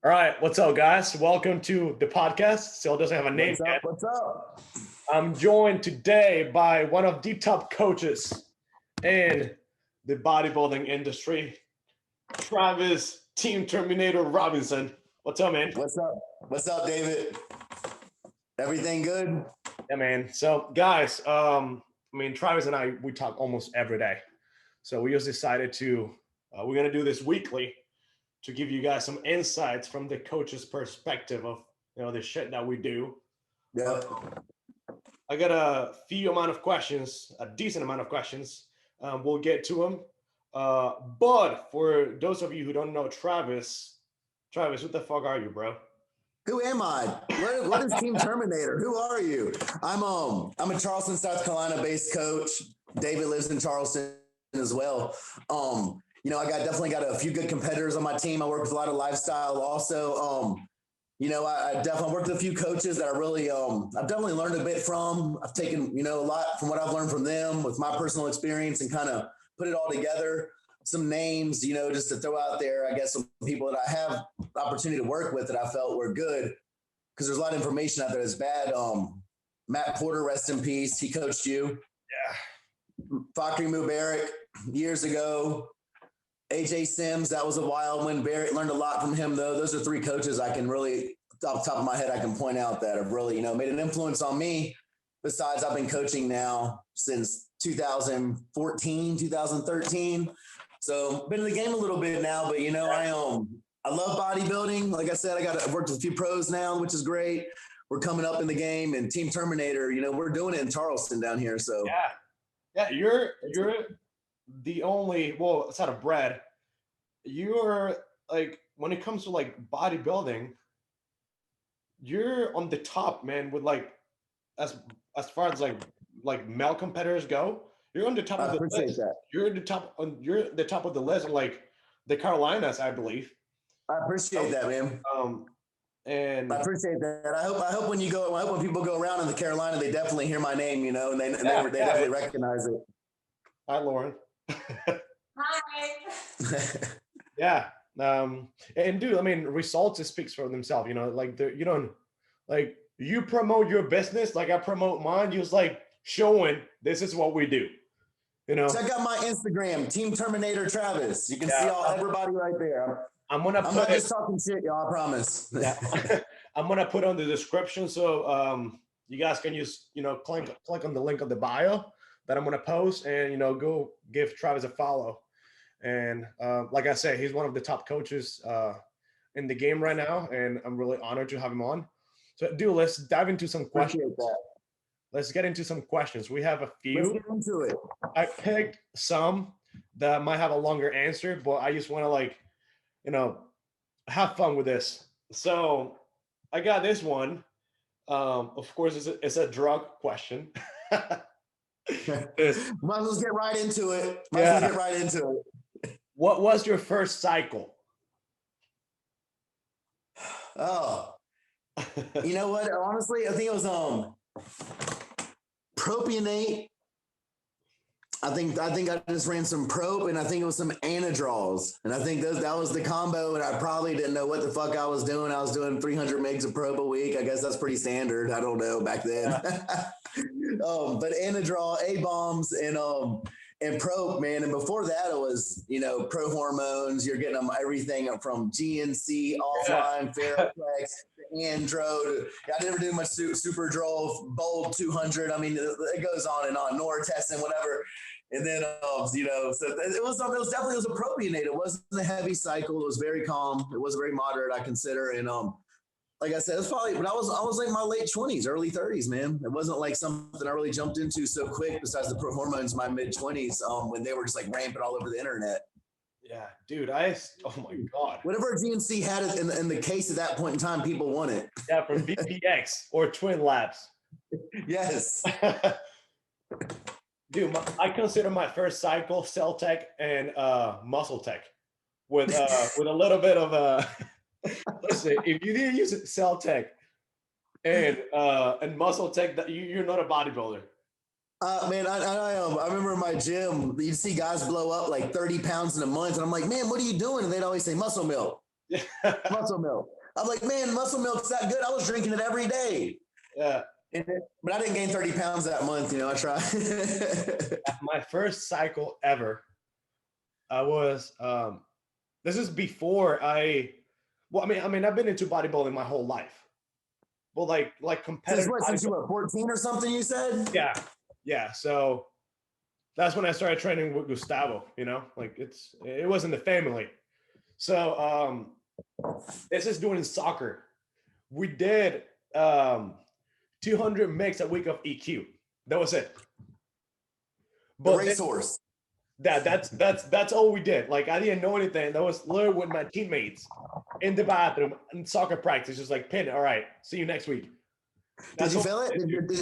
All right, what's up, guys? Welcome to the podcast. Still doesn't have a name What's up? yet. What's up? I'm joined today by one of the top coaches in the bodybuilding industry, Travis Team Terminator Robinson. What's up, man? What's up? What's up, David? Everything good? Yeah, man. So, guys, Travis and I, we talk almost every day. So we just decided we're gonna do this weekly to give you guys some insights from the coach's perspective of the shit that we do. Yep. I got a decent amount of questions. We'll get to them. But for those of you who don't know Travis, what the fuck are you, bro? Who am I? What is Team Terminator? Who are you? I'm a Charleston, South Carolina based coach. David lives in Charleston as well. I definitely got a few good competitors on my team. I work with a lot of lifestyle also. I definitely worked with a few coaches that I really, I've definitely learned a bit from. I've taken, a lot from what I've learned from them with my personal experience and kind of put it all together. Some names, just to throw out there, I guess some people that I have the opportunity to work with that I felt were good because there's a lot of information out there that's bad. Matt Porter, rest in peace. He coached you. Yeah. Fakri Mubarak years ago. AJ Sims, that was a wild one. Barrett learned a lot from him, though. Those are three coaches I can really, off the top of my head, I can point out that have really, made an influence on me. Besides, I've been coaching now since 2014, 2013. So been in the game a little bit now, but I love bodybuilding. Like I said, I've worked with a few pros now, which is great. We're coming up in the game, and Team Terminator, we're doing it in Charleston down here. So yeah, you're the only, well, it's out of bread. You're like, when it comes to like bodybuilding, you're on the top, man, with like as far as like male competitors go. You're on the top of the list. That. You're the top of the list in like the Carolinas, I believe. I appreciate that, man. And I appreciate that. I hope when people go around in the Carolina, they definitely hear my name, and they definitely recognize it. Hi, Lauren. Hi. Yeah. And dude, results speaks for themselves, like you don't like you promote your business like I promote mine. You was like showing this is what we do. Check out my Instagram, Team Terminator Travis. You can see everybody right there. I'm not just talking shit, y'all, I promise. Yeah. I'm gonna put on the description so you guys can use click on the link of the bio that I'm gonna post and go give Travis a follow. And like I said, he's one of the top coaches in the game right now, and I'm really honored to have him on. So, dude, let's dive into some questions. Let's get into some questions. We have a few. Let's get into it. I picked some that might have a longer answer, but I just want to have fun with this. So I got this one. Of course, it's a drug question. Might as well get right into it. What was your first cycle? Oh, you know what? Honestly, I think it was propionate. I think I just ran some prop, and I think it was some anadrols, and I think that was the combo. And I probably didn't know what the fuck I was doing. I was doing 300 megs of prop a week. I guess that's pretty standard. I don't know back then. Yeah. But anadrol, A bombs, and prop, man. And before that, it was, pro hormones. You're getting them everything from GNC, offline, Ferroplex, Andro. I never do much Super Droll, Bold 200. It goes on and on. Nortestin, whatever. And then, so it was definitely a propionate. It wasn't a heavy cycle. It was very calm. It was very moderate, I consider. And like I said, it's probably, but I was like my late 20s, early 30s, man. It wasn't like something I really jumped into so quick besides the pro hormones, my mid 20s, when they were just like rampant all over the internet. Yeah, dude, oh my God. Whatever GNC had it in the case at that point in time, people want it. Yeah, from VPX or Twin Labs. Yes. Dude, I consider my first cycle Cell Tech and Muscle Tech with a little bit of listen, if you didn't use Cell Tech and Muscle Tech, that you're not a bodybuilder. Man, I remember in my gym, you'd see guys blow up like 30 pounds in a month. And I'm like, man, what are you doing? And they'd always say muscle milk. Muscle milk. I'm like, man, muscle milk's that good. I was drinking it every day. Yeah. But I didn't gain 30 pounds that month. You know, I tried. My first cycle ever, I was, this is before I've been into bodybuilding my whole life. Well, like competitive. Since you were 14 or something, you said? Yeah. Yeah. So that's when I started training with Gustavo, like it was in the family. So this is doing soccer. We did 200 mix a week of EQ. That was it. But the racehorse. That's all we did. Like I didn't know anything. That was literally with my teammates in the bathroom in soccer practice, just like pin. All right, see you next week. Did you feel it?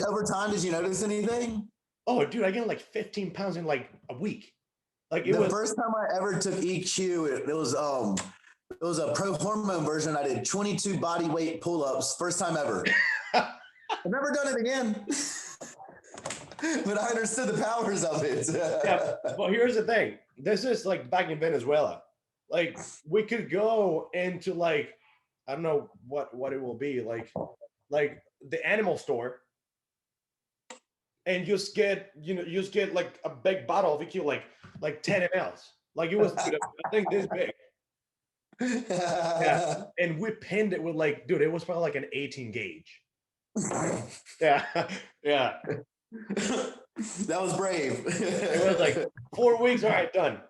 Over time, did you notice anything? Oh, dude, I gained like 15 pounds in like a week. Like the first time I ever took EQ, it was a pro hormone version. I did 22 body weight pull-ups, first time ever. I've never done it again. But I understood the powers of it. Yeah, well, here's the thing. This is like back in Venezuela. Like we could go into like, I don't know what it will be, like the animal store, and just get like a big bottle of EQ, like 10 mLs. Like it was, dude, I think this big. Yeah. And we pinned it with like, dude, it was probably like an 18 gauge. Yeah. Yeah. That was brave. It was like 4 weeks. All right, done.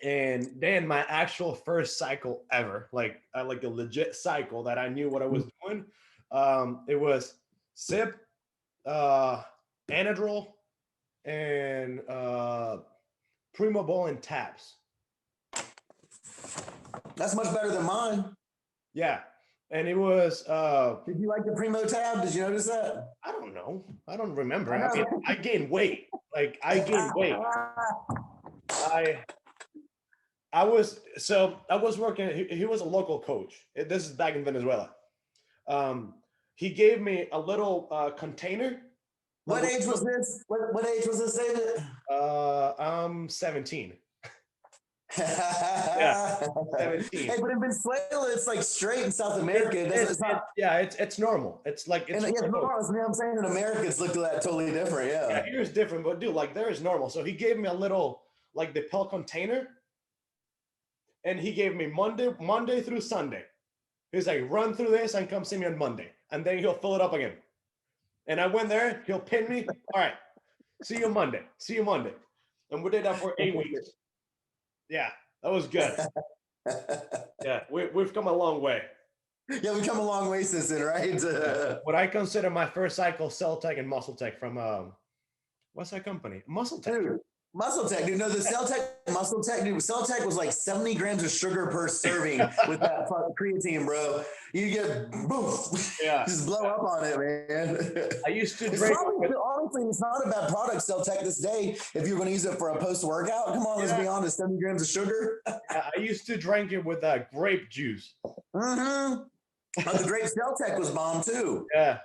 And then my actual first cycle ever, like a legit cycle that I knew what I was doing. It was SIP, Anadrol, and Primo Bowl and Taps. That's much better than mine. Yeah. And it was did you like the Primo tab? Did you notice that? I don't know. I don't remember. I mean, I gained weight. Like I gained weight. I was working, he was a local coach. This is back in Venezuela. He gave me a little container. What age was this? What age was this, David? I'm 17. Yeah, 17. Hey, but in Venezuela, it's like straight in South America. It's normal. It's like it's normal. You know what I'm saying? In America, it's looked at totally different. Yeah, here's different, but dude, like there is normal. So he gave me a little like the pill container, and he gave me Monday through Sunday. He's like, run through this and come see me on Monday, and then he'll fill it up again. And I went there. He'll pin me. All right, see you Monday. See you Monday. And we did that for 8 weeks. Yeah, that was good. Yeah, we've come a long way. Yeah, we've come a long way since then, right? What I consider my first cycle, Cell Tech and Muscle Tech from what's that company? Muscle Tech. Dude, Muscle Tech, dude. No, the Cell Tech, Muscle Tech, dude. Cell Tech was like 70 grams of sugar per serving with that creatine, bro. You get boom, yeah, just blow up on it, man. I used to drink. Honestly, it's not a bad product, Cell Tech, this day. If you're going to use it for a post-workout, come on, let's be honest. 70 grams of sugar. I used to drink it with grape juice. Mm-hmm. Oh, the grape Cell Tech was bomb too. Yeah.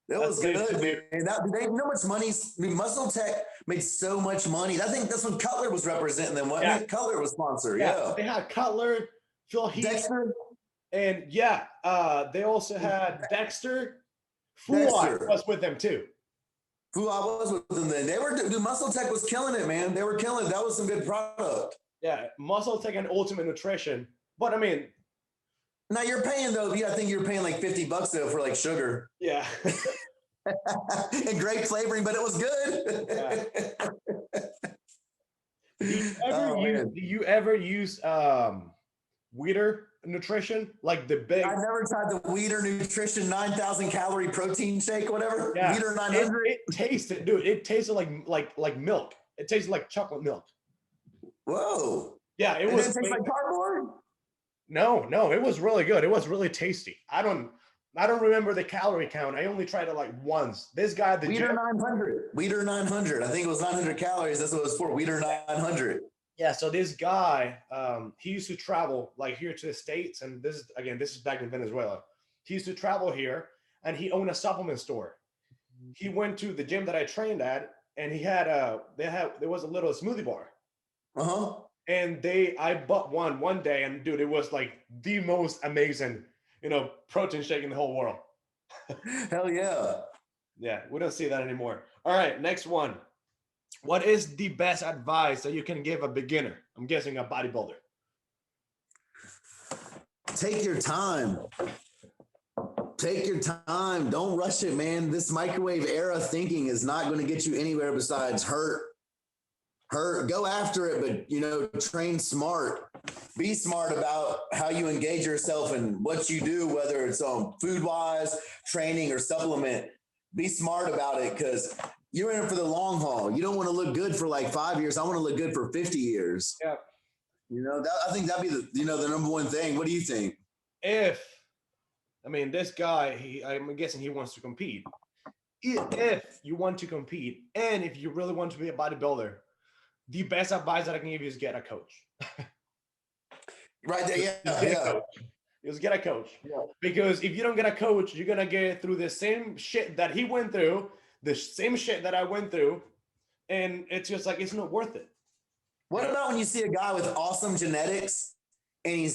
That was good, man. You know how much money? Muscle Tech made so much money. I think that's when Cutler was representing them. What? Cutler was sponsor. Yeah. They had Cutler, Phil Heath, Dexter, and they also had Dexter. Fuad was with them too. Fuad was with them then. They were. Dude, Muscle Tech was killing it, man. They were killing it. That was some good product. Yeah, Muscle Tech and Ultimate Nutrition. But I mean. Now you're paying though. Yeah, I think you're paying like $50 though for like sugar. Yeah. And great flavoring, but it was good. Yeah. Do you ever use Weider Nutrition? Like the big. I've never tried the Weider Nutrition 9,000 calorie protein shake, whatever. Yeah. Weider 900. It tasted, dude. It tasted like milk. It tasted like chocolate milk. Whoa. Yeah, it was. It tastes like cardboard. No, it was really good. It was really tasty. I don't remember the calorie count. I only tried it like once. This guy, the Weider 900. Weider 900. I think it was 900 calories. That's what it was for. Weider 900. Yeah. So this guy, he used to travel like here to the States, and this is back in Venezuela. He used to travel here, and he owned a supplement store. He went to the gym that I trained at, and he had there was a little smoothie bar. Uh-huh. And I bought one day, and dude, it was like the most amazing, protein shake in the whole world. Hell yeah. Yeah, we don't see that anymore. All right, next one. What is the best advice that you can give a beginner? I'm guessing a bodybuilder. Take your time. Take your time. Don't rush it, man. This microwave era thinking is not going to get you anywhere besides hurt. Go after it, but train smart. Be smart about how you engage yourself and what you do, whether it's food wise, training, or supplement. Be smart about it because you're in it for the long haul. You don't want to look good for like 5 years. I want to look good for 50 years. Yeah. I think that'd be the number one thing. What do you think? This guy, I'm guessing he wants to compete. If you want to compete, and if you really want to be a bodybuilder, the best advice that I can give you is get a coach. Right there, yeah. Just get a coach. Yeah. Because if you don't get a coach, you're gonna get through the same shit that he went through, the same shit that I went through, and it's just like it's not worth it. What about when you see a guy with awesome genetics and he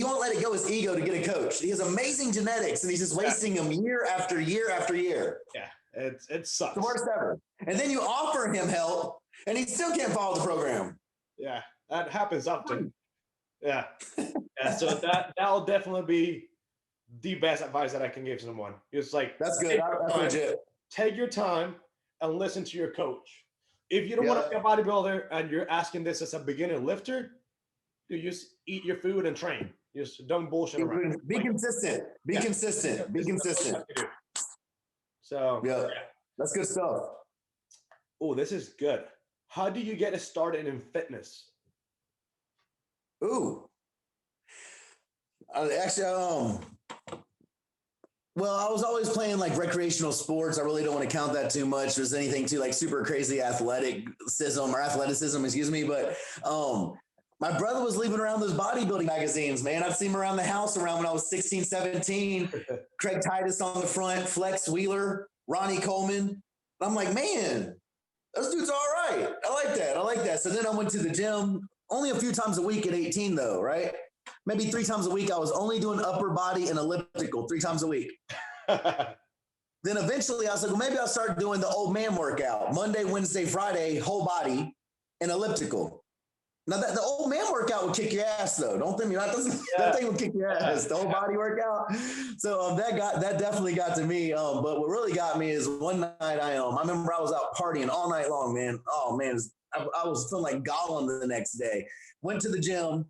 won't let it go his ego to get a coach. He has amazing genetics and he's just wasting them year after year after year. Yeah, it sucks. The worst ever. And then you offer him help and he still can't follow the program. Yeah, that happens often. Yeah. So that'll definitely be the best advice that I can give someone. It's like that's good. That's legit. Take your time and listen to your coach. If you don't want to be a bodybuilder and you're asking this as a beginner lifter, you just eat your food and train. Just don't bullshit around. Be consistent. Be consistent. Be consistent. So yeah, that's good stuff. Oh, this is good. How do you get started in fitness? Ooh. Actually, well, I was always playing like recreational sports. I really don't want to count that too much. There's anything too like super crazy athleticism, excuse me. But my brother was leaving around those bodybuilding magazines, man. I'd see him around the house around when I was 16, 17. Craig Titus on the front, Flex Wheeler, Ronnie Coleman. I'm like, man, those dudes are all right. I like that. So then I went to the gym only a few times a week at 18 though, right? Maybe 3 times a week. I was only doing upper body and elliptical 3 times a week. Then eventually I was like, well, maybe I'll start doing the old man workout. Monday, Wednesday, Friday, whole body and elliptical. Now the old man workout would kick your ass though. Don't think me. That thing would kick your ass. The whole body workout. So that definitely got to me. But what really got me is one night I remember I was out partying all night long, man. Oh man, I was feeling like Gollum the next day. Went to the gym,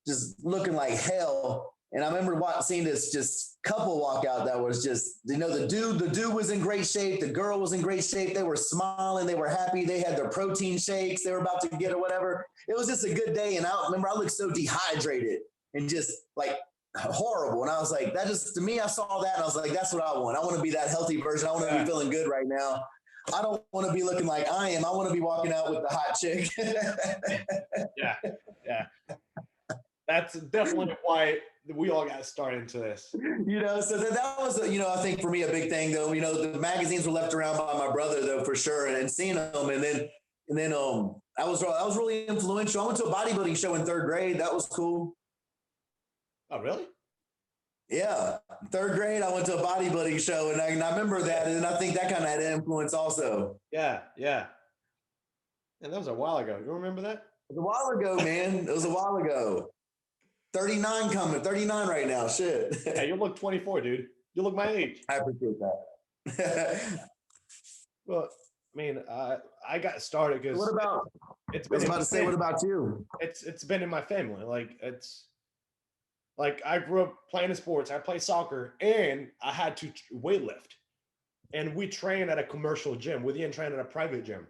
just looking like hell. And I remember seeing this just couple walk out that was just, the dude was in great shape. The girl was in great shape. They were smiling. They were happy. They had their protein shakes they were about to get or whatever. It was just a good day. And I remember I looked so dehydrated and just like horrible. And I was like, to me, I saw that and I was like, that's what I want. I want to be that healthy version. I want to be feeling good right now. I don't want to be looking like I am. I want to be walking out with the hot chick. Yeah. That's definitely why we all got started into this. So that was, I think for me a big thing though. The magazines were left around by my brother though for sure, and seeing them, and then I was really influential. I went to a bodybuilding show in 3rd grade. That was cool. Oh, really? Yeah, 3rd grade, I went to a bodybuilding show, and I remember that, and I think that kind of had an influence also. Yeah. And that was a while ago. You remember that? It was a while ago, man. It was a while ago. 39 right now. Shit. Yeah, you look 24, dude. You look my age. I appreciate that. Well, I got started because. What about? What about you? It's been in my family. I grew up playing sports. I played soccer, and I had to weightlift. And we train at a commercial gym. We didn't train at a private gym.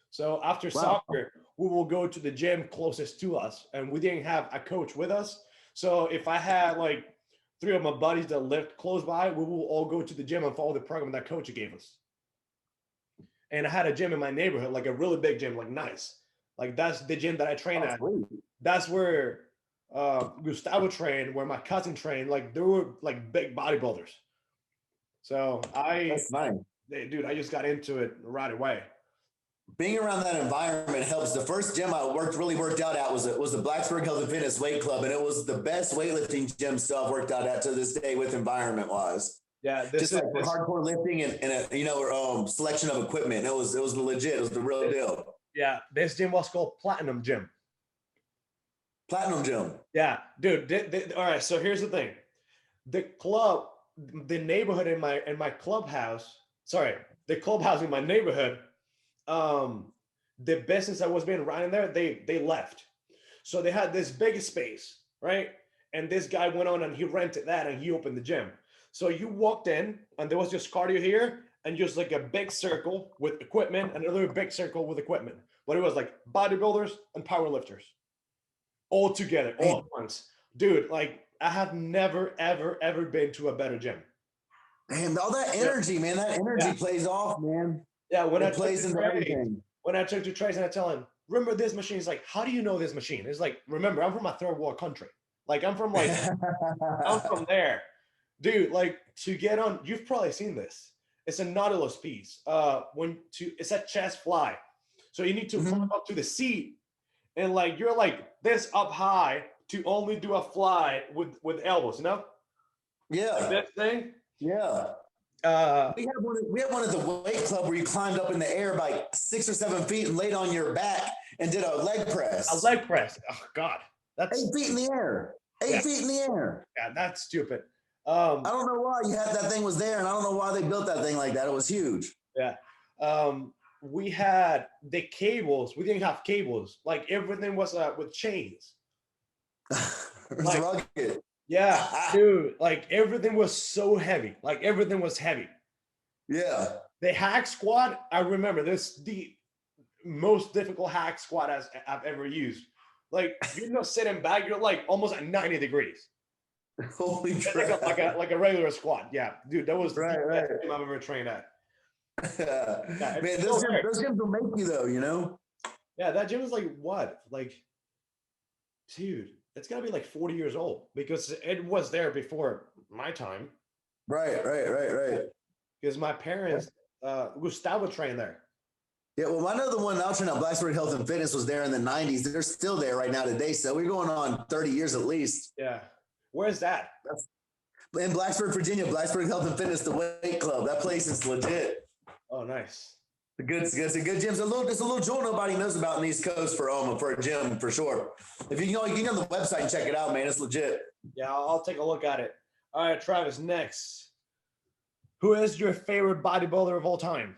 So after soccer, we will go to the gym closest to us, and we didn't have a coach with us. So if I had like 3 of my buddies that lived close by, we will all go to the gym and follow the program that coach gave us. And I had a gym in my neighborhood, like a really big gym, like nice. Like that's the gym that I train at. Sweet. That's where Gustavo trained, where my cousin trained. Like they were like big bodybuilders. So that's nice. Dude, I just got into it right away. being around that environment helps. The first gym I really worked out at was the Blacksburg Health and Fitness Weight Club, and it was the best weightlifting gym stuff I've worked out at to this day with environment wise. Yeah, Just like hardcore lifting and a selection of equipment. It was legit. It was the real deal. Yeah, this gym was called Platinum Gym. Platinum Gym. Yeah, dude. All right, so here's the thing: the club, the neighborhood in my clubhouse. Sorry, the clubhouse in my neighborhood. The business that was being run in there, they left, so they had this big space, right? And this guy went on and he rented that and he opened the gym. So you walked in and there was just cardio here and just like a big circle with equipment and another big circle with equipment. But it was like bodybuilders and power lifters all together, all at once. Dude, like I have never, ever been to a better gym. Man, all that energy, man, that energy plays off, man. Yeah, when it plays into everything. When I took to Trace and I tell him, remember this machine? He's like, how do you know this machine? It's like, remember, I'm from a third world country. Like I'm from I'm from there. Dude, like to get on, you've probably seen this. It's a Nautilus piece. It's a chest fly. So you need to climb up to the seat and like you're like this up high to only do a fly with elbows, you know? Yeah. Like that thing. Yeah. We had one at the weight club where you climbed up in the air by 6 or 7 feet and laid on your back and did a leg press. A leg press. Oh God. That's 8 feet in the air. 8 feet in the air. Yeah, that's stupid. I don't know why that thing was there, and I don't know why they built that thing like that. It was huge. Yeah. We had the cables. We didn't have cables. Like everything was with chains. It was rugged. Yeah, dude. Like everything was so heavy. Like everything was heavy. Yeah. The hack squat, I remember this the most difficult hack squat I've ever used. Like you're not sitting back, you're like almost at 90 degrees. Holy crap. Like a regular squat. Yeah, dude, that was the right. best gym I've ever trained at. Yeah, man, those gyms will make you though, you know? Yeah, that gym is like what? Like, dude, it's gotta be like 40 years old because it was there before my time. Right. Because my parents, Gustavo trained there. Yeah, well, I know the one I trained at Blacksburg Health and Fitness was there in the 90s. They're still there right now today. So we're going on 30 years at least. Yeah. Where's that? In Blacksburg, Virginia, Blacksburg Health and Fitness, the weight club. That place is legit. Oh, nice. It's a good gym. It's a little joint nobody knows about in the East Coast for a gym for sure. If you can go on the website and check it out, man. It's legit. Yeah, I'll take a look at it. All right, Travis, next. Who is your favorite bodybuilder of all time?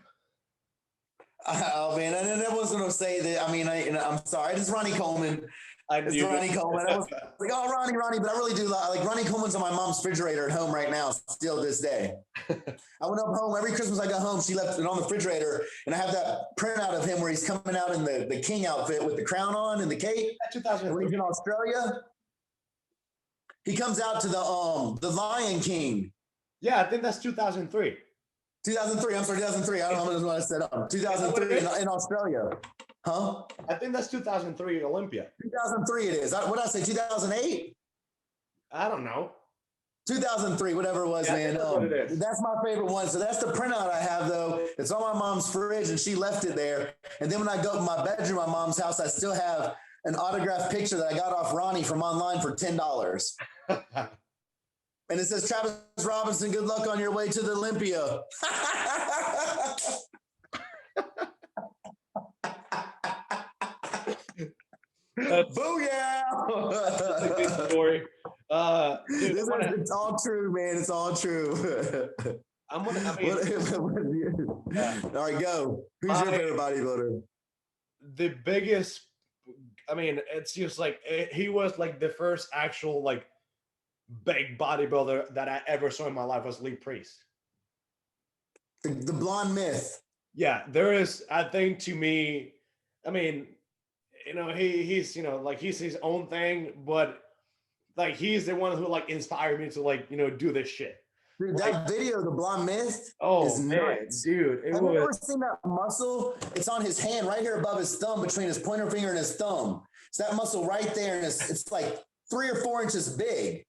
Oh man, and everyone's gonna say that. I mean, I'm sorry, it's Ronnie Coleman. It's Ronnie Coleman. I was like, oh, Ronnie, but I really do like Ronnie Coleman's on my mom's refrigerator at home right now, still this day. I went up home every Christmas. I got home, she left it on the refrigerator, and I have that printout of him where he's coming out in the king outfit with the crown on and the cape. 2003. When he's in Australia, he comes out to the Lion King. Yeah, I think that's 2003. 2003. I'm sorry, 2003. I don't know what I said. 2003 in Australia. Huh? I think that's 2003 Olympia. 2003 it is. What did I say? 2008? I don't know. 2003, whatever it was, man. That's my favorite one. So that's the printout I have, though. It's on my mom's fridge, and she left it there. And then when I go to my bedroom, my mom's house, I still have an autographed picture that I got off Ronnie from online for $10. And it says, Travis Robinson, good luck on your way to the Olympia. Booyah! That's a good story. Dude, it's all true, man. It's all true. All right, go. Who's your favorite bodybuilder? The biggest, it's just like, he was like the first actual like big bodybuilder that I ever saw in my life was Lee Priest. The blonde myth. Yeah, there is, I think to me, he's he's his own thing, but like he's the one who like inspired me to like, do this shit. Dude, that video, the blonde myth, is man, nuts. Dude. Have you ever seen that muscle? It's on his hand right here above his thumb, between his pointer finger and his thumb. It's that muscle right there, and it's like 3 or 4 inches big.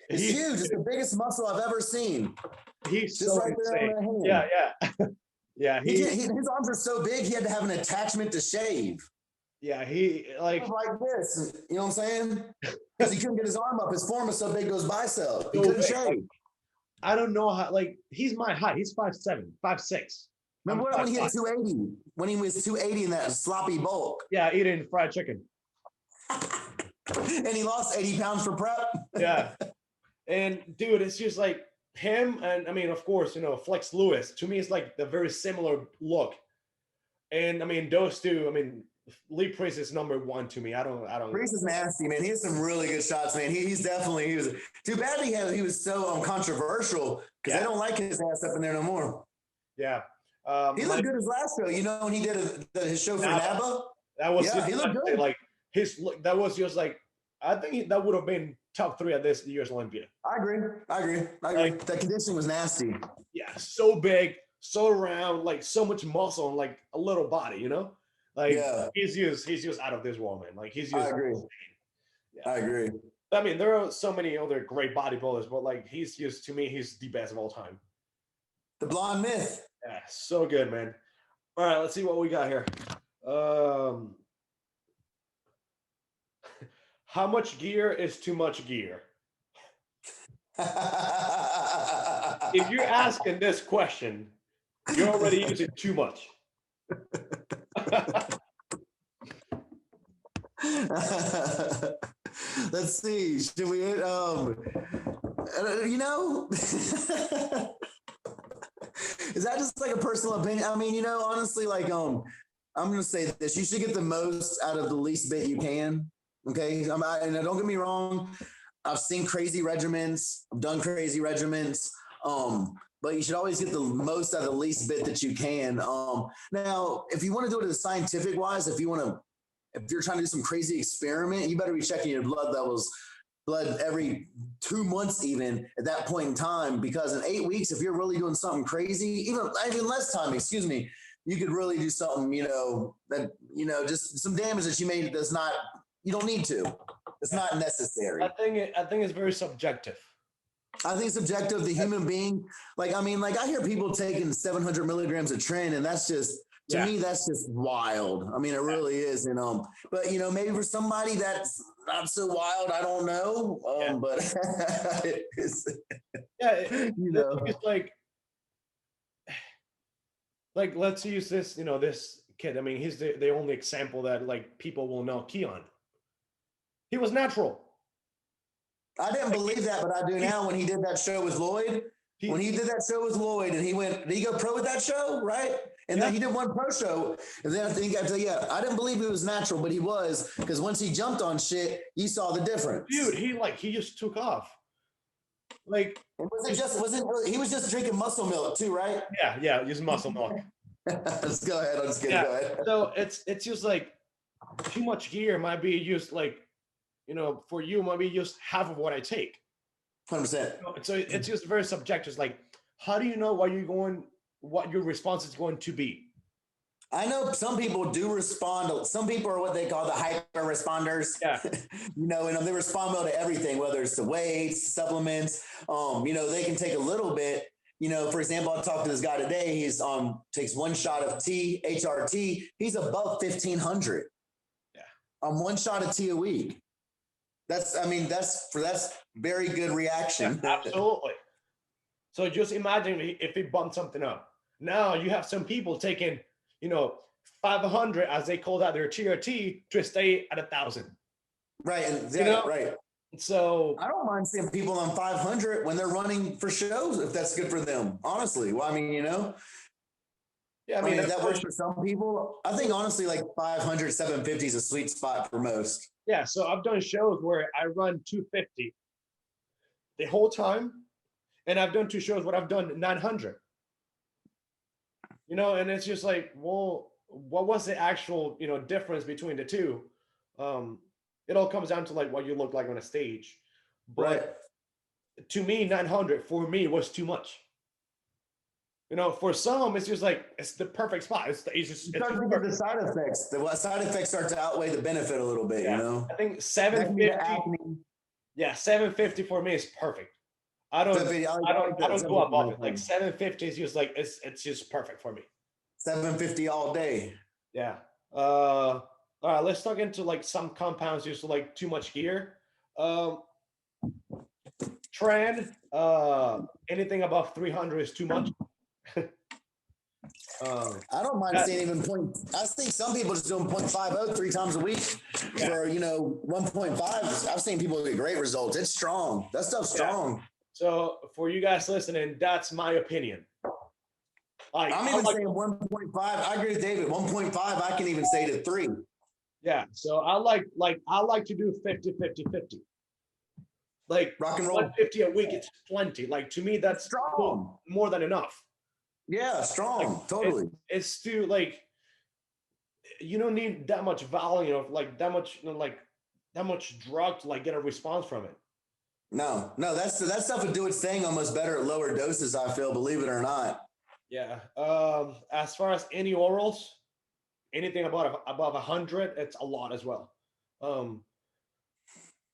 It's huge. It's the biggest muscle I've ever seen. He's just so right there on insane. the hand. Yeah. Yeah, His arms are so big, he had to have an attachment to shave. yeah, he like this. You know what I'm saying? Because he couldn't get his arm up. His form was so big, goes bicep. He so couldn't big. shave. I don't know how. Like he's my height. He's 5'7", 5'6". Remember when he hit 280? When he was 280 in that sloppy bulk. Yeah, eating fried chicken. And he lost 80 pounds for prep. Yeah. And dude, it's just like him, and I mean, of course, Flex Lewis. To me, it's like the very similar look. And I mean, those two. I mean, Lee Priest is number one to me. I don't. Priest is nasty, man. He has some really good shots, man. He's definitely he was too bad he was so controversial because they don't like his ass up in there no more. Yeah. He looked good his last show. When he did his show for NABA. That was he looked good. Like that was just like I think that would have been top 3 at this year's Olympia. I agree. Like, that conditioning was nasty. Yeah, so big, so round, like so much muscle and like a little body, Like he's just out of this world, man. Like he's just. I agree. Yeah. I agree. I mean, there are so many other great bodybuilders, but like he's just to me, he's the best of all time. The blonde myth. Yeah, so good, man. All right, let's see what we got here. How much gear is too much gear? If you're asking this question, you're already using too much. Let's see. Should we is that just like a personal opinion? I mean, honestly, like I'm gonna say this. You should get the most out of the least bit you can. Okay. And don't get me wrong, I've seen crazy regimens, I've done crazy regimens. But you should always get the most out of the least bit that you can. Now, if you want to do it scientific wise, if you're trying to do some crazy experiment, you better be checking your blood levels, every 2 months, even at that point in time, because in 8 weeks, if you're really doing something crazy, even less time, excuse me, you could really do something, just some damage that you made you don't need to. It's not necessary. I think it's very subjective. I think it's subjective. The human being, I hear people taking 700 milligrams of tren, and that's just, to me, that's just wild. I mean, it really is, but maybe for somebody that's not so wild, I don't know. But it's, it's like let's use this, this kid. I mean, he's the only example that like people will know. Keon. He was natural. I didn't believe that, but I do now. When he did that show with Lloyd, and he did he go pro with that show, right? And then he did one pro show. And then I didn't believe he was natural, but he was, because once he jumped on shit, you saw the difference. Dude, he just took off. Like, he was just drinking muscle milk too, right? Yeah, just muscle milk. Let's go ahead. I'm just kidding. Go ahead. So it's just like too much gear might be just like, for you might be just half of what I take. 100%. So it's just very subjective. It's like, how do you know what your response is going to be? I know some people do respond. Some people are what they call the hyper responders. Yeah. And they respond well to everything, whether it's the weights, supplements. They can take a little bit. For example, I talked to this guy today. He's takes one shot of HRT. He's above 1,500. Yeah. On one shot of T a week. That's very good reaction. Yeah, absolutely. So just imagine if he bumped something up. Now you have some people taking, 500 as they called out their TRT to stay at 1,000. Right. Right. So I don't mind seeing people on 500 when they're running for shows, if that's good for them. Honestly. Well, Yeah, if that works for some people. I think honestly, like 500, 750 is a sweet spot for most. Yeah. So I've done shows where I run 250 the whole time. And I've done 2 shows where I've done 900. And it's just like, well, what was the actual, difference between the two? It all comes down to like what you look like on a stage. But to me, 900 for me was too much. For some, it's just like, it's the perfect spot. It's just the side effects. The side effects start to outweigh the benefit a little bit, I think 750. Yeah, 750 for me is perfect. I don't go above it. Like 750 is just like, it's just perfect for me. 750 all day. Yeah. All right, let's talk into like some compounds used to like too much gear. Um, Tran, anything above 300 is too much. I don't mind That, seeing even point. I think some people just doing 0.50 3 times a week for 1.5. I've seen people get great results. It's strong. That stuff's strong. So for you guys listening, that's my opinion. Like, I'm even saying 1.5. I agree with David. 1.5, I can even say to 3. Yeah. So I like to do 50, 50, 50. Like rock and roll. 150 a week, it's plenty. Like to me, that's strong. More than enough. Yeah, strong. Like, totally. It's too like you don't need that much volume, like that much, that much drug to like get a response from it. No, that stuff would do its thing almost better at lower doses, I feel, believe it or not. Yeah. As far as any orals, anything above 100, it's a lot as well.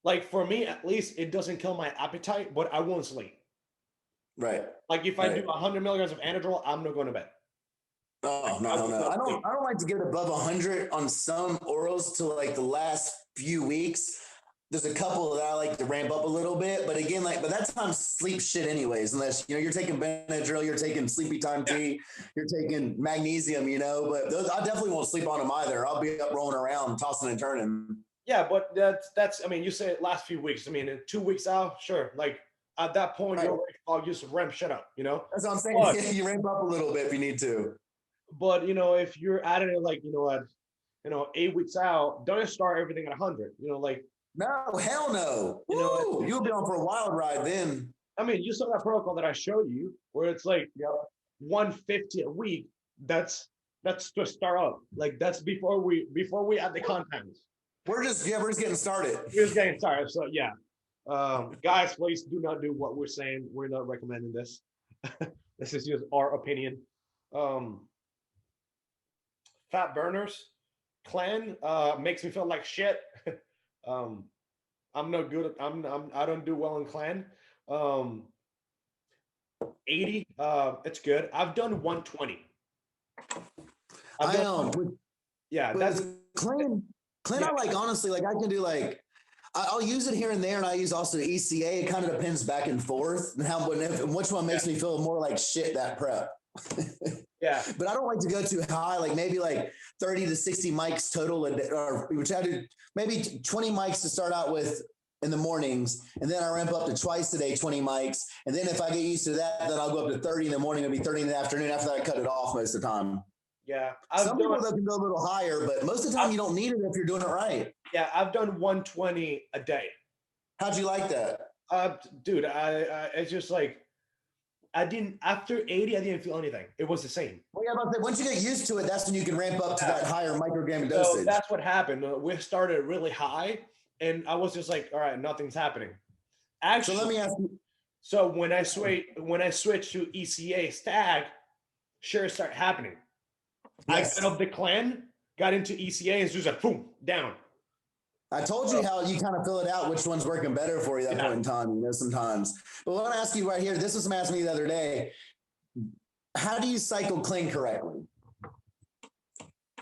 Like for me, at least, it doesn't kill my appetite, but I won't sleep. Right. Like if I do 100 milligrams of Anadrol, I'm not going to bed. Oh, no. I don't like to get above 100 on some orals till like the last few weeks. There's a couple that I like to ramp up a little bit, but again, like, but that time's sleep shit anyways, unless, you're taking Benadryl, you're taking sleepy time tea, you're taking magnesium, but those, I definitely won't sleep on them either. I'll be up rolling around, tossing and turning. Yeah, but that's, I mean, you say last few weeks. I mean, in 2 weeks out, sure. Like at that point, you're already, I'll just ramp shit up, That's what I'm saying. But, you ramp up a little bit if you need to. But, if you're adding it like, at 8 weeks out, don't start everything at 100, like. No, hell no. You'll be on for a wild ride then. I mean, you saw that protocol that I showed you where it's like 150 a week. That's to start up. Like that's before we add the compounds. We're just getting started. We're just getting started. So yeah. Guys, please do not do what we're saying. We're not recommending this. This is just our opinion. Fat burners, clan makes me feel like shit. I'm not good at, I don't do well in clan. 80, it's good. I've done 120. That's clan. I like, honestly, like I can do like, I'll use it here and there, and I use also the ECA. It kind of depends back and forth and which one makes me feel more like shit that prep. Yeah. But I don't like to go too high, like maybe like 30 to 60 mics total, or which I do maybe 20 mics to start out with in the mornings. And then I ramp up to twice a day, 20 mics. And then if I get used to that, then I'll go up to 30 in the morning. It'll be 30 in the afternoon. After that, I cut it off most of the time. Yeah. Some people that can go a little higher, but most of the time you don't need it if you're doing it right. Yeah. I've done 120 a day. How'd you like that? Dude, it's just like, after 80, I didn't feel anything. It was the same. Well, yeah, but once you get used to it, that's when you can ramp up to that higher microgram dosage. So that's what happened. We started really high, and I was just like, all right, nothing's happening. Actually, so let me ask you. So when I switched to ECA stag, sure, it started happening. Yes. I got up the clan, got into ECA, and just like boom, down. I told you how you kind of fill it out, which one's working better for you at that point in time, sometimes. But I want to ask you right here, this was somebody asked me the other day, how do you cycle clean correctly?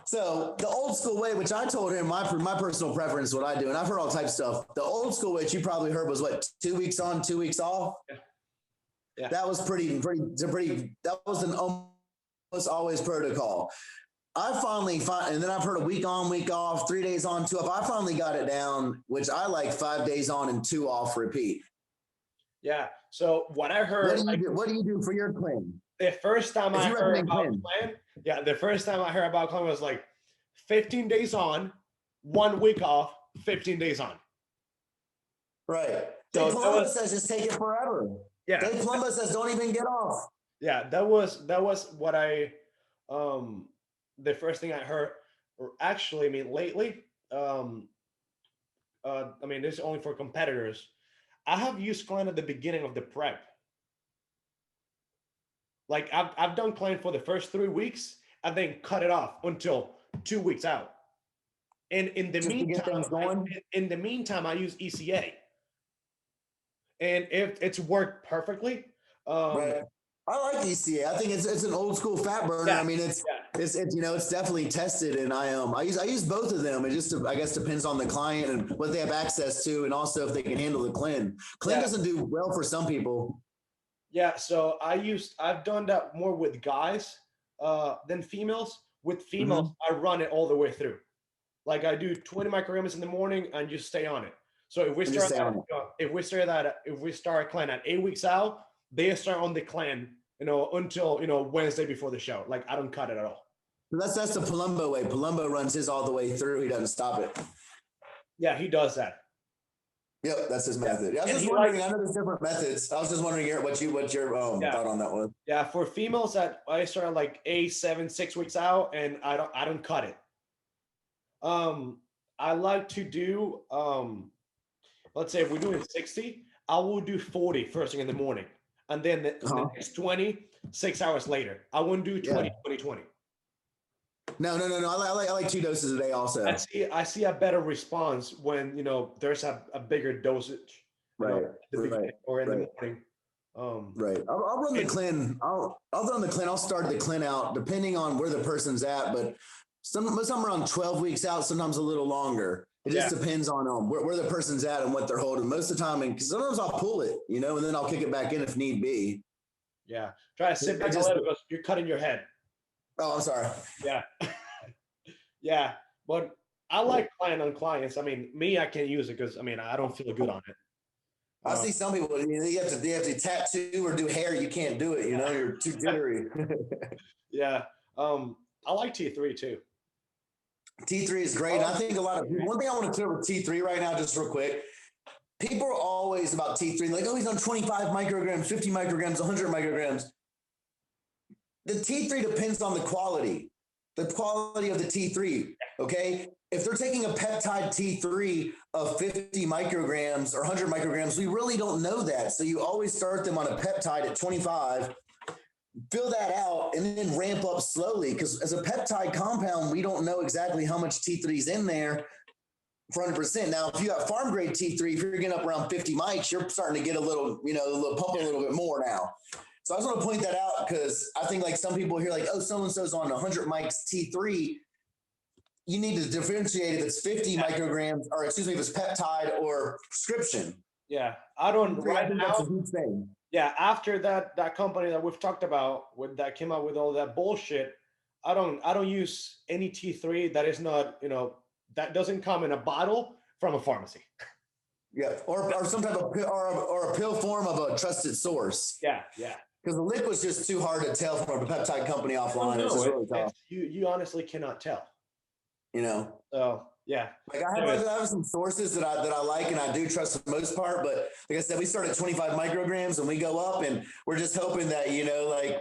So the old school way, which I told him, my personal preference, what I do, and I've heard all types of stuff. The old school way, which you probably heard, was what, 2 weeks on, 2 weeks off? Yeah. That was that was an almost always protocol. I finally and then I've heard a week on, week off, 3 days on, 2 off. I finally got it down, which I like 5 days on and 2 off repeat. Yeah. So what I heard. What do you do for your clean? The first time I heard about clan, the first time I heard about clan was like 15 days on, 1 week off, 15 days on. Right. So Columbus says just take it forever. Yeah. Columbus says don't even get off. Yeah, that was what I the first thing I heard. Or actually, I mean, lately, I mean, this is only for competitors. I have used clan at the beginning of the prep. Like I've done clan for the first 3 weeks and then cut it off until 2 weeks out. And in the meantime, I use ECA, and it's worked perfectly. Right. I like ECA. I think it's an old school fat burner. Yeah, I mean, it's It's it's definitely tested, and I use both of them. It just I guess depends on the client and what they have access to, and also if they can handle the clean. Clean doesn't do well for some people. Yeah, so I've done that more with guys than females. With females, I run it all the way through. Like I do 20 micrograms in the morning and just stay on it. So if we start that, if we start a clan at 8 weeks out, they start on the clan, until Wednesday before the show. Like I don't cut it at all. So that's the Palumbo way. Palumbo runs his all the way through. He doesn't stop it. Yeah, he does that. Yep, that's his method. Yeah, I was just wondering. I know there's different methods. I was just wondering what your thought on that was. Yeah, for females that I start like 8, 7, 6 weeks out, and I don't cut it. I like to do let's say if we're doing 60, I will do 40 first thing in the morning, and then the next 20 6 hours later. I wouldn't do 20, 20, 20. No. I like 2 doses a day also. I see a better response when there's a bigger dosage, right, or in the morning. Right. I'll run the clean. I'll run the clean. I'll start the clean out depending on where the person's at, but some around 12 weeks out, sometimes a little longer. It just depends on where the person's at and what they're holding. Most of the time, and sometimes I'll pull it, and then I'll kick it back in if need be. Yeah. Try to sit back a little bit. You're cutting your head. Oh, I'm sorry. Yeah. Yeah. But I like playing on clients. I mean, I can't use it because I don't feel good on it. I see some people, they have to tattoo or do hair. You can't do it. You're too jittery. Yeah. I like T3 too. T3 is great. And I think one thing I want to clear with T3 right now, just real quick. People are always about T3, like, oh, he's on 25 micrograms, 50 micrograms, 100 micrograms. The T3 depends on the quality of the T3, okay? If they're taking a peptide T3 of 50 micrograms or 100 micrograms, we really don't know that. So you always start them on a peptide at 25, fill that out, and then ramp up slowly. Because as a peptide compound, we don't know exactly how much T3 is in there for 100%. Now, if you have farm grade T3, if you're getting up around 50 mics, you're starting to get a little pump a little bit more now. So I just want to point that out because I think like some people hear like, oh, so-and-so's on 100 mics T3. You need to differentiate if it's 50 micrograms or if it's peptide or prescription. Yeah. I don't right now. That's a huge thing. Yeah. After that company that we've talked about that came out with all that bullshit, I don't use any T3 that is not, that doesn't come in a bottle from a pharmacy. Yeah. Or some type of or a pill form of a trusted source. Yeah. Yeah. Because the liquid's just too hard to tell from a peptide company offline. It's just really tough. You honestly cannot tell. So yeah. Like I have some sources that I like and I do trust for the most part, but like I said, we start at 25 micrograms and we go up and we're just hoping that,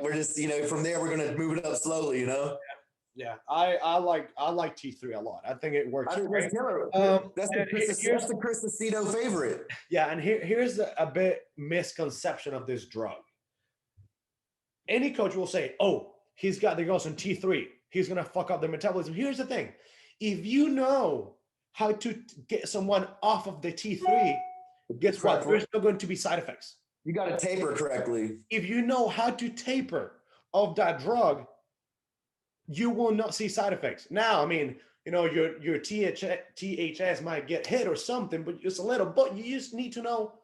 we're just, from there we're gonna move it up slowly, Yeah. I like T3 a lot. I think it works. That's the Chris Aceto favorite. Yeah, and here's a bit misconception of this drug. Any coach will say, oh, they go some T3. He's gonna fuck up their metabolism. Here's the thing. If you know how to get someone off of the T3, guess what? There's not going to be side effects. You got to taper correctly. If you know how to taper of that drug, you will not see side effects. Now, your THS might get hit or something, but just a little. But you just need to know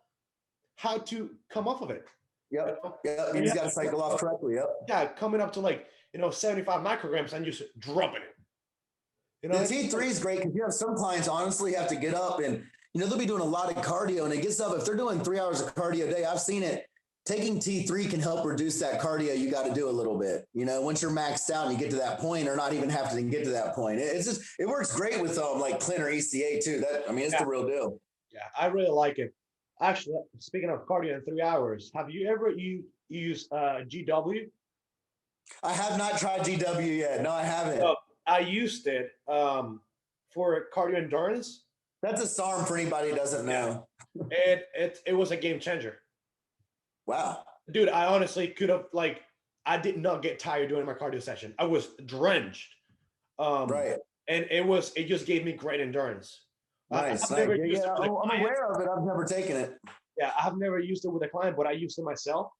how to come off of it. Yep. You just got to cycle off correctly. Yep. Yeah, coming up to 75 micrograms and just dropping it. The T3 is great because you have some clients honestly have to get up and they'll be doing a lot of cardio and it gets up. If they're doing 3 hours of cardio a day, I've seen it. Taking T3 can help reduce that cardio you got to do a little bit. Once you're maxed out and you get to that point, or not even have to get to that point. It works great with like Clint or ECA too. It's the real deal. Yeah, I really like it. Actually, speaking of cardio in 3 hours, have you ever used GW? I have not tried GW yet. No, I haven't. I used it for cardio endurance. That's a SARM for anybody who doesn't know. It was a game changer. Wow. Dude, I honestly could have I did not get tired doing my cardio session. I was drenched. Right. And it just gave me great endurance. Nice. I'm aware of it. I've never taken it. Yeah, I've never used it with a client, but I used it myself.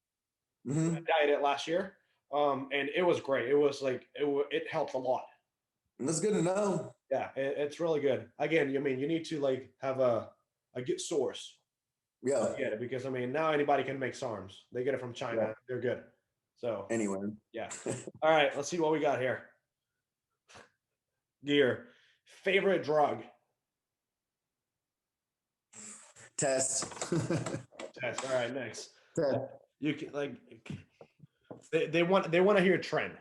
Mm-hmm. I dieted last year. And it was great. It was like it helped a lot. That's good to know. Yeah, it's really good. Again, I mean, you need to like have a good source Yeah. to get it because I mean now anybody can make SARMs. They get it from Yeah. China. They're good. So Anyway. yeah. All right, let's see what we got here. Gear. Favorite drug. Test. Test. All right, next. Test. You can like they want to hear trend.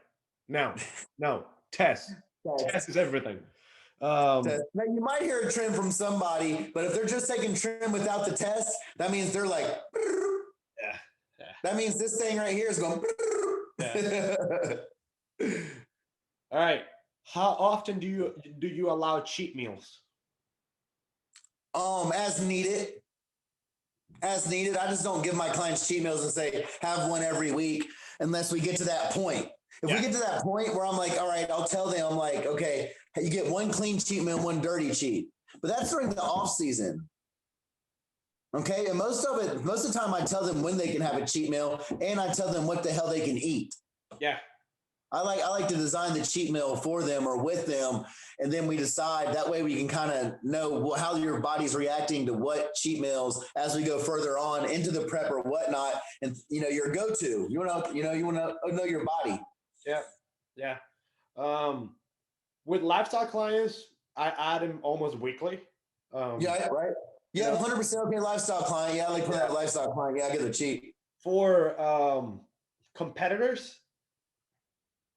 No, no. Test. Test is everything. Test. Now you might hear a trim from somebody, but if they're just taking trim without the test, that means they're like, Yeah. Yeah. that means this thing right here is going. Yeah. All right. How often do you allow cheat meals? As needed. As needed. I just don't give my clients cheat meals and say have one every week unless we get to that point. If we get to that point where I'm like, all right, I'll tell them, I'm like, okay, you get one clean cheat meal, one dirty cheat. But that's during the off season. Okay. And most of the time I tell them when they can have a cheat meal and I tell them what the hell they can eat. Yeah. I like to design the cheat meal for them or with them. And then we decide that way we can kind of know how your body's reacting to what cheat meals as we go further on into the prep or whatnot. And, your go-to, you want to know your body. Yeah. Yeah. With livestock clients, I add them almost weekly. Yeah. Right. Yeah. 100% okay. Livestock client. Yeah. I like putting that livestock client. Yeah. I get the cheat. For competitors,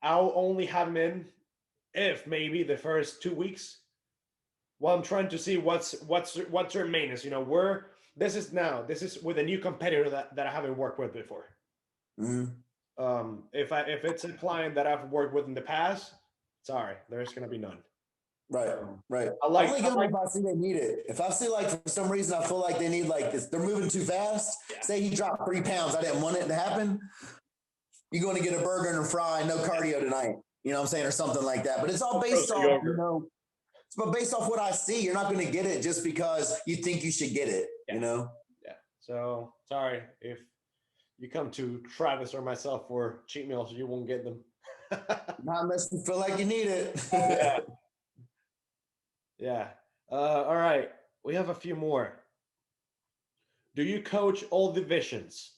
I'll only have them in if maybe the first 2 weeks. Well, I'm trying to see what's their maintenance. This is with a new competitor that I haven't worked with before. Mm-hmm. If it's a client that I've worked with in the past, sorry, there's gonna be none. Right, right. I only give them if I see they need it. If I see like for some reason I feel like they need like this, they're moving too fast. Yeah. Say he dropped 3 pounds, I didn't want it to happen. You're going to get a burger and a fry, no cardio tonight. You know what I'm saying, or something like that. But it's all based off, but based off what I see. You're not going to get it just because you think you should get it. Yeah. Yeah. So sorry if you come to Travis or myself for cheat meals, you won't get them. Not unless you feel like you need it. Yeah. Yeah. All right. We have a few more. Do you coach all divisions?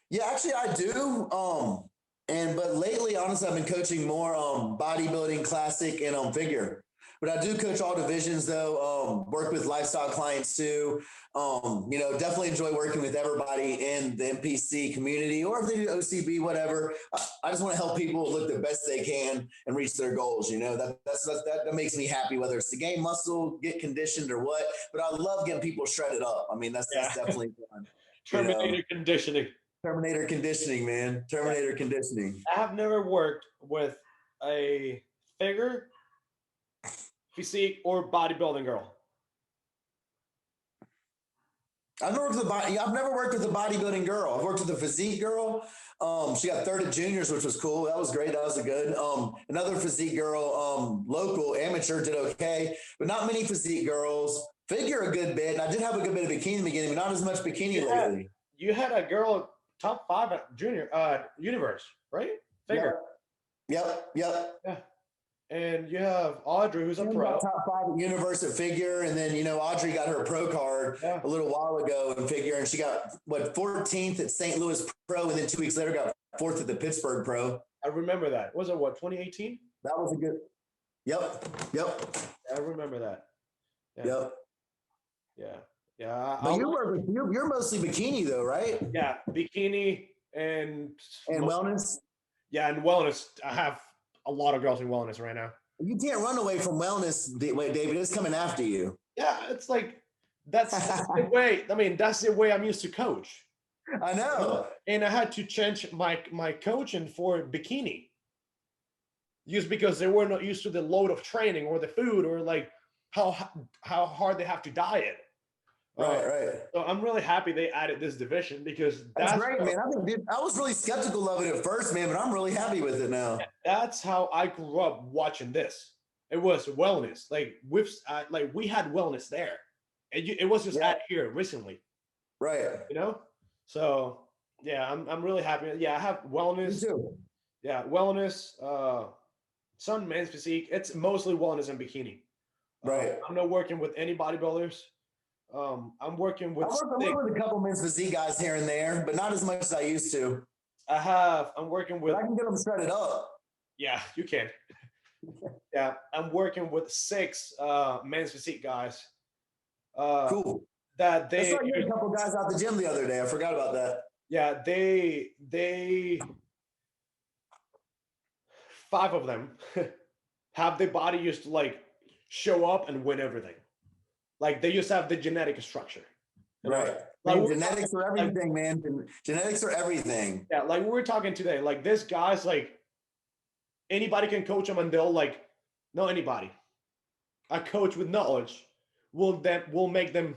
Yeah, actually I do. But lately, honestly, I've been coaching more bodybuilding, classic, and figure. But I do coach all divisions, though. Work with livestock clients too. Definitely enjoy working with everybody in the NPC community, or if they do OCB, whatever. I just want to help people look the best they can and reach their goals. That makes me happy, whether it's to gain muscle, get conditioned, or what. But I love getting people shredded up. I mean, that's definitely fun. Terminator conditioning. Terminator conditioning, man. Terminator conditioning. I have never worked with a figure, physique, or bodybuilding girl. I've never worked with a bodybuilding girl. I've worked with a physique girl. She got third at juniors, which was cool. That was great. That was a good. Another physique girl, local amateur, did okay, but not many physique girls. Figure a good bit. And I did have a good bit of bikini in the beginning, but not as much bikini lately. You had a girl top 5 at junior universe, right? Figure. Yep. Yeah. And you have Audrey, who's a pro. Top 5 at universe at figure, and then Audrey got her pro card a little while ago in figure, and she got 14th at St. Louis Pro, and then 2 weeks later got 4th at the Pittsburgh Pro. I remember that. Was it 2018? That was a good. Yep. I remember that. Yeah. Yep. Yeah. But you're mostly bikini though, right? Yeah, bikini and wellness. Yeah, and wellness. I have a lot of girls in wellness right now. You can't run away from wellness, David. It's coming after you. Yeah, it's like that's the way. I mean, that's the way I'm used to coach. I know. And I had to change my coaching for bikini, just because they were not used to the load of training or the food or like how hard they have to diet. Right. So I'm really happy they added this division because that's great, man. I was really skeptical of it at first, man, but I'm really happy with it now. That's how I grew up watching this. It was wellness. Like we had wellness there, and it was just added here recently. Right. So Yeah, I'm really happy. Yeah, I have Me wellness. too. Yeah, wellness. Some men's physique. It's mostly wellness and bikini. Right. I'm not working with any bodybuilders. I'm working I with work, I six. work with a couple men's physique guys here and there, but not as much as I used to. I'm working But with. I can get them shredded up. Yeah, you can. Yeah, I'm working with six men's physique guys. Uh, Cool. that I they saw you had a couple guys out the gym the other day. I forgot about that. yeah they five of them have their body used to like show up and win everything. Like they used to have the genetic structure. You know, Right. like Man, genetics are like everything, man. Genetics are everything. yeah, like we were talking today. Like this guy's like anybody can coach them, and they'll like no anybody. A coach with knowledge will make them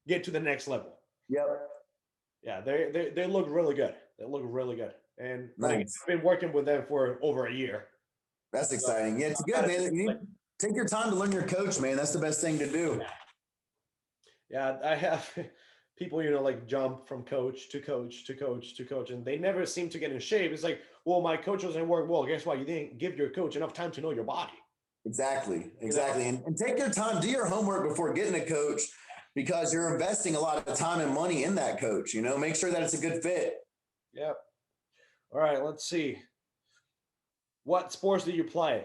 get to the next level. Yep. Yeah, they look really good. They look really good. And like Nice. I've been working with them for over a year. That's So exciting. Yeah, it's I good, gotta man. just, You like, need, take your time to learn your coach, man. That's the best thing to do. yeah, I have people, like jump from coach to coach to coach to coach, and they never seem to get in shape. It's like, well, my coach doesn't work well. Guess what? You didn't give your coach enough time to know your body. Exactly. You know? Exactly. And take your time, do your homework before getting a coach because you're investing a lot of time and money in that coach. Make sure that it's a good fit. Yep. All right, let's see. What sports do you play?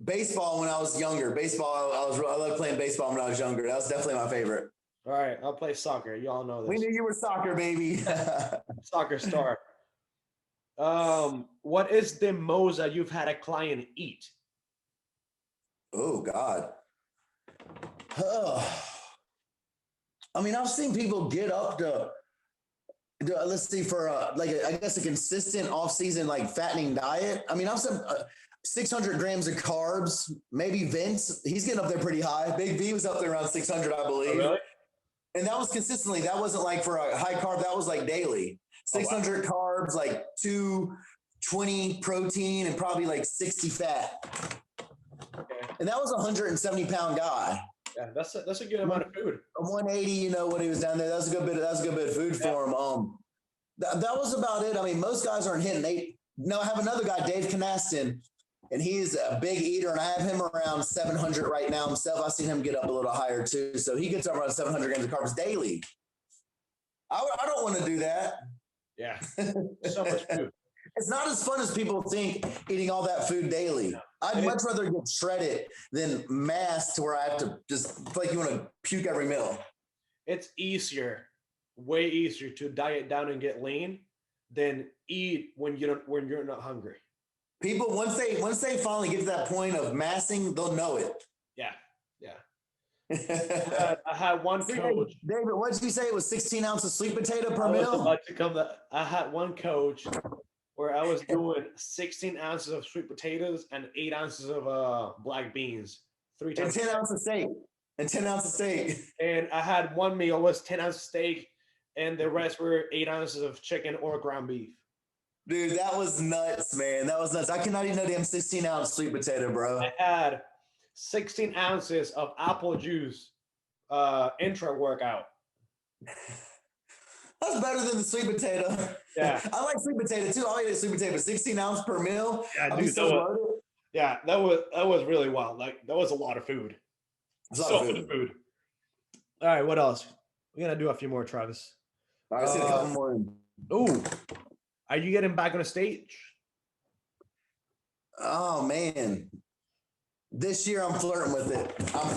Baseball when I was younger. Baseball, I loved playing baseball when I was younger. That was definitely my favorite. All right, I'll play soccer. You all know We this. knew you were soccer, baby. Soccer star. What is the most that you've had a client eat? Oh God. I mean, I've seen people get up to let's see for I guess a consistent off-season like fattening diet. I mean, I've said 600 grams of carbs. Maybe Vince, he's getting up there pretty high. Big V was up there around 600, I Oh, believe. really? And that was consistently. That wasn't like for a high carb. That was like daily. Oh, wow. 600 carbs, like 220 protein, and probably like 60 fat. Okay. And that was a 170-pound guy. Yeah, that's a good amount of food. 180, when he was down there, that was a good bit of food for him. That was about it. I mean, most guys aren't hitting eight. No, I have another guy, Dave Canaston, and he's a big eater, and I have him around 700 right now himself. I've seen him get up a little higher too. So he gets up around 700 grams of carbs daily. I don't want to do that. Yeah, so much food. It's not as fun as people think eating all that food daily. No. I'd much rather get shredded than mass to where I have to just like you want to puke every meal. It's easier, way easier to diet down and get lean than eat when you're not hungry. People once they finally get to that point of massing, they'll know it. Yeah, yeah. I had one coach. David, what did you say? It was 16 ounces of sweet potato per I was meal? about to come. I had one coach where I was doing 16 ounces of sweet potatoes and 8 ounces of black beans, 3 And times. 10 ounces of steak. And 10 ounces of steak. And I had one meal was 10 ounces of steak, and the rest were 8 ounces of chicken or ground beef. Dude, that was nuts, man. That was nuts. I cannot eat no damn 16-ounce sweet potato, bro. I had 16 ounces of apple juice intra workout. That's better than the sweet potato. Yeah. I like sweet potato too. I'll eat a sweet potato, but 16 ounces per meal. Yeah, dude, that was really wild. Like that was a lot of food. So much food. All right, what else? We're gonna do a few more, Travis. All right, see a couple more. Oh, are you getting back on the stage? Oh man. This year I'm flirting with it. I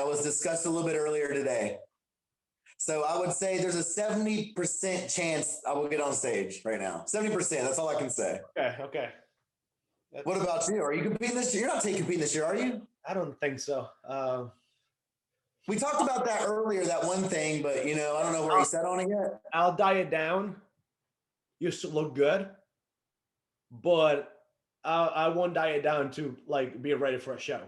was discussed a little bit earlier today. So I would say there's a 70% chance I will get on stage right now. 70%. That's all I can say. Okay. What about you? Are you competing this year? You're not competing this year, are you? I don't think so. We talked about that earlier, that one thing, but I don't know where you set on it yet. I'll diet down. You still look good, but I won't diet down to like be ready for a show.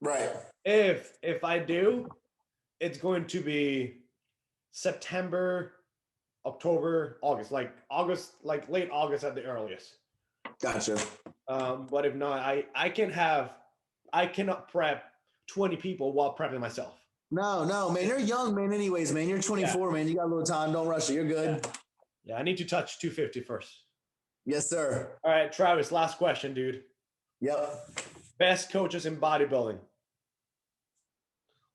Right. If I do, it's going to be September, October, August, like late August at the earliest. Gotcha. But if not, I cannot prep 20 people while prepping myself. No, man. You're young, man. Anyways, man. You're 24, man. You got a little time. Don't rush it. You're good. Yeah, I need to touch 250 first. Yes, sir. All right, Travis, last question, dude. Yep. Best coaches in bodybuilding.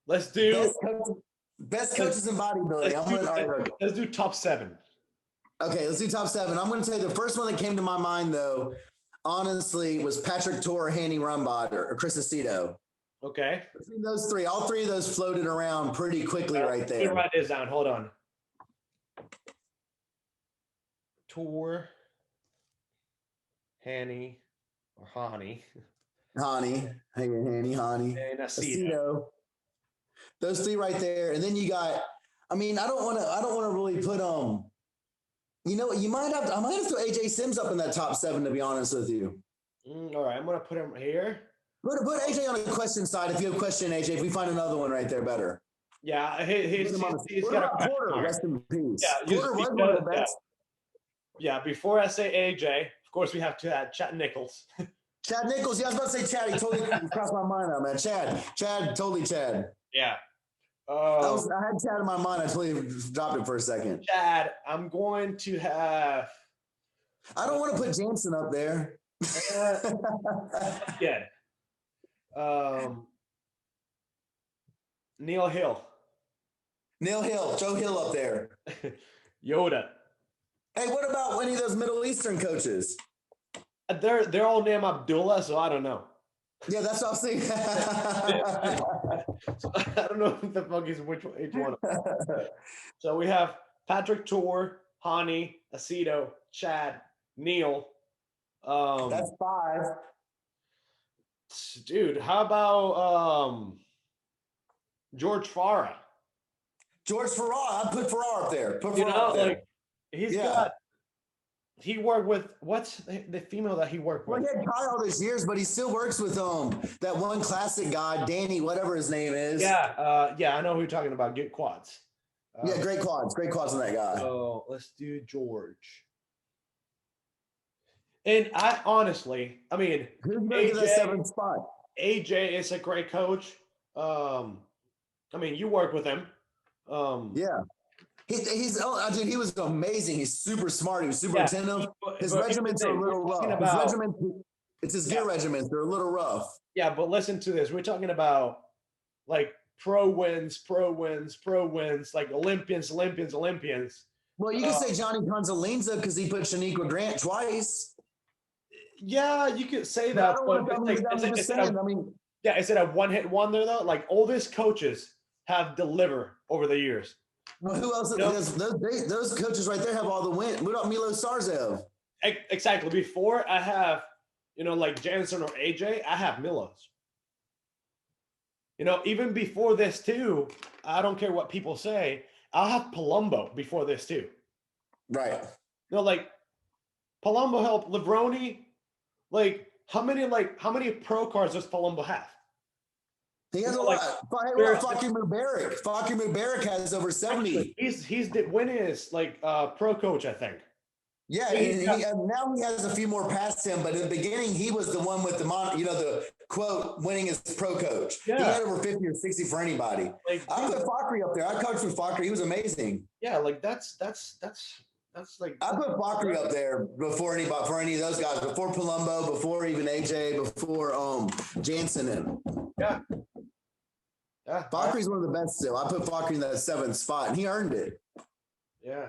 Let's do Best coaches in bodybuilding. Let's do top 7. Okay, let's do top 7. I'm going to tell you the first one that came to my mind, though, honestly, was Patrick Tor, Hanny Rumbot, or Chris Aceto. Okay. Between those three, all three of those floated around pretty quickly right there. Let me write this down. Hold on. Tor, Hanny, or Hani. Hani, And Aceto. Those three right there, and then you got. I mean, I don't want to really put You know, I might have to throw AJ Sims up in that top 7, to be honest with you. All right, I'm gonna put him here. Put AJ on the question side. If you have a question, AJ, if we find another one right there, better. Yeah, he's got a Porter. Rest in peace. Yeah, Porter was one of the best. Yeah, before I say AJ, of course we have to add Chad Nichols. Chad Nichols. Yeah, I was about to say Chad. He totally crossed my mind out, man. Chad, totally Chad. Yeah. I had Chad in my mind. I totally dropped it for a second. Chad, I'm going to have. I don't want to put Jansen up there. Yeah. Neil Hill. Joe Hill up there. Yoda. Hey, what about any of those Middle Eastern coaches? They're all named Abdullah, so I don't know. Yeah, that's what I was thinking. So I don't know what the fuck is which one. So we have Patrick Tor, Hani, Aceto, Chad, Neil. That's 5. Dude, how about George Farah? George Farrar. I'd put Farrar up there. Put Farrar up there. Like he worked with what's the female that he worked with? Well, he had Kai all these years, but he still works with that one classic guy, Danny, whatever his name is. Yeah, I know who you're talking about. Good quads. Yeah, great quads on that guy. So let's do George. And I honestly, I mean, who's going to get that 7th spot? AJ is a great coach. I mean, you work with him. Yeah. Dude, he was amazing. He's super smart. He was super attentive. His regiments are a little rough. It's his gear regiments. They're a little rough. Yeah, but listen to this. We're talking about like pro wins, like Olympians. Well, you can say Johnny Gonzalinza because he put Shaniqua Grant twice. Yeah, you could say that. Is it a one-hit wonder though? Like all these coaches have delivered over the years. Well, who else? Those coaches right there have all the wins. What about Milo Sarzev? Exactly. Before I have, like Jansen or AJ, I have Milos. Even before this too, I don't care what people say. I'll have Palumbo before this too. Right. Like Palumbo helped Levroni. Like how many pro cards does Palumbo have? He has a lot. Fakir Mubarak. Fakir Mubarak has over 70. He's the winningest pro coach, I think. Yeah, and now he has a few more past him, but in the beginning he was the one with the quote winningest pro coach. Yeah. He had over 50 or 60 for anybody. I put Fakir up there. I coached with Fakir. He was amazing. Yeah, that's like I put Fakir up there before any of those guys, before Palumbo, before even AJ, before Jansen. Yeah. Fakir's one of the best still. I put Fakir in that 7th spot, and he earned it. Yeah,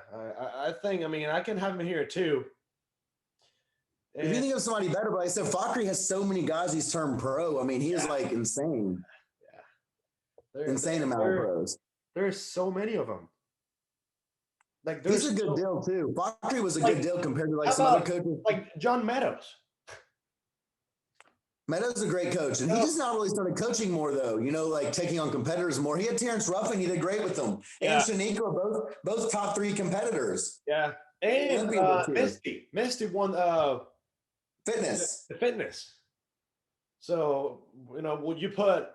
I think. I mean, I can have him here too. If you think of somebody better, but I said Fakir has so many guys he's turned pro. I mean, he is like insane. Yeah, insane amount of pros. There's so many of them. Like, he's a good deal too. Fakir was a good deal compared to some other coaches, like John Meadows. Meadows is a great coach, and he just not really started coaching more though. Like taking on competitors more. He had Terrence Ruffin. He did great with them. And Shaniqua are both top 3 competitors. Yeah, and Misty won fitness. The fitness. So would you put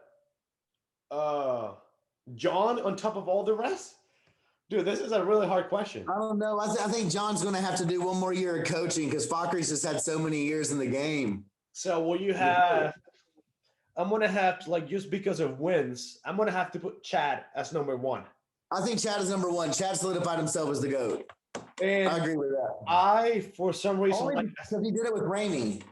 John on top of all the rest? Dude, this is a really hard question. I don't know. I think John's going to have to do one more year of coaching because Fakir's just had so many years in the game. So will you have I'm gonna have to, like, just because of wins, I'm gonna have to put Chad as number one. I think Chad is number one. Chad solidified himself as the GOAT. I And agree with that. I, for some reason, Only like, because he did it with Rainey.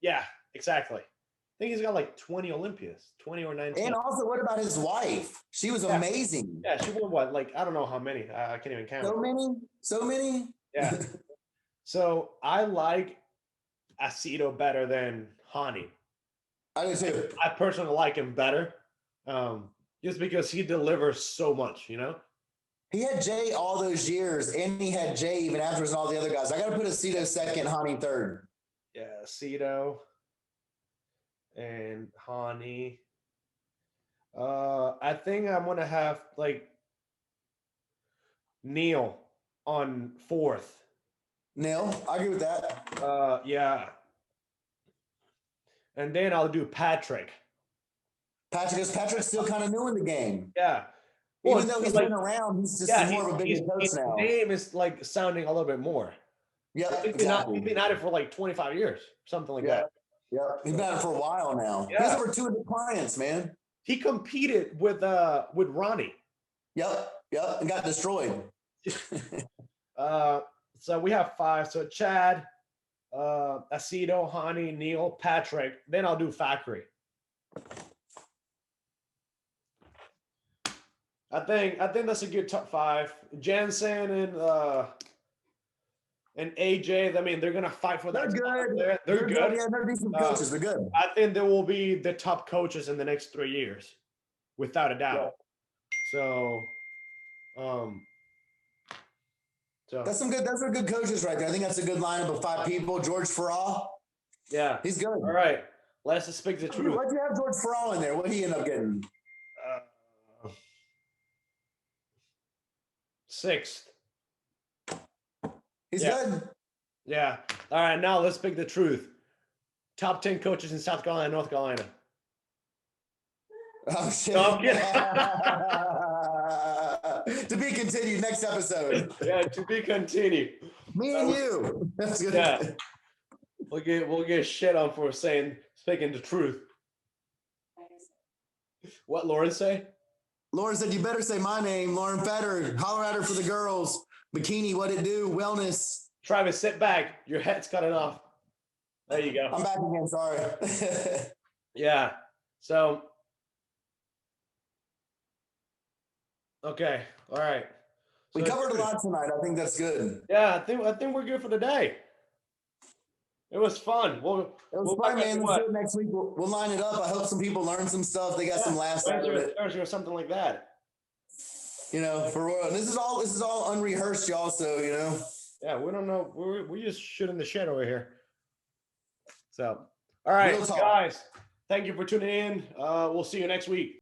yeah, exactly. I think he's got like 20 Olympias, 20 or 19. And also, what about his wife? She was amazing. Yeah, she won what? Like, I don't know how many. I can't even count. So many. Yeah. So I like Aceto better than Hani. I do too. I personally like him better, just because he delivers so much. You know. He had Jay all those years, and he had Jay even afterwards and all the other guys. I got to put Aceto second, Hani third. Yeah, Aceto and Hani. I think I'm gonna have like Neil on fourth. Neil, I agree with that. Yeah. And then I'll do Patrick. Patrick's still kind of new in the game. Yeah. Even though he's been around, he's just more of a bigger coach his now. name is like sounding a little bit more. Yeah, he's been at it for like 25 years, something like that. Yeah, he's been at it for a while now. Yeah. He has over 200 clients, man. He competed with Ronnie. Yep, and got destroyed. So we have 5. So Chad, Aceto, Hani, Neil, Patrick. Then I'll do Factory. I think that's a good top 5. Jensen and AJ. I mean, they're gonna fight for that. They're good. They're good. Yeah, they're decent coaches. They're good. I think they will be the top coaches in the next 3 years, without a doubt. Yeah. So that's some good. Those are good coaches right there. I think that's a good lineup of 5 people. George Farrar. Yeah, he's good. All right, let's just speak the truth. Why'd you have George Farrar in there? What did he end up getting? 6th. He's good. Yeah. All right, now let's speak the truth. Top 10 coaches in South Carolina, North Carolina. Oh shit. No, I'm kidding. To be continued next episode. Yeah, to be continued. Me and you. That's good. Yeah. We'll get shit on for speaking the truth. What Lauren say? Lauren said, you better say my name, Lauren Fetter. Holler at her for the girls. Bikini, what it do? Wellness. Travis, sit back. Your head's cutting off. There you go. I'm back again. Sorry. Yeah. So. Okay. All right. We covered a lot tonight. I think that's good. Yeah, I think we're good for the day. It was fun. It was fun, man. Let's do it next week. We'll line it up. I hope some people learn some stuff. They got some laughs out of it. Or something like that. You know, for real. This is all unrehearsed, y'all. So you know. Yeah, we don't know. We're just shooting the shit over here. So, all right, guys. Thank you for tuning in. We'll see you next week.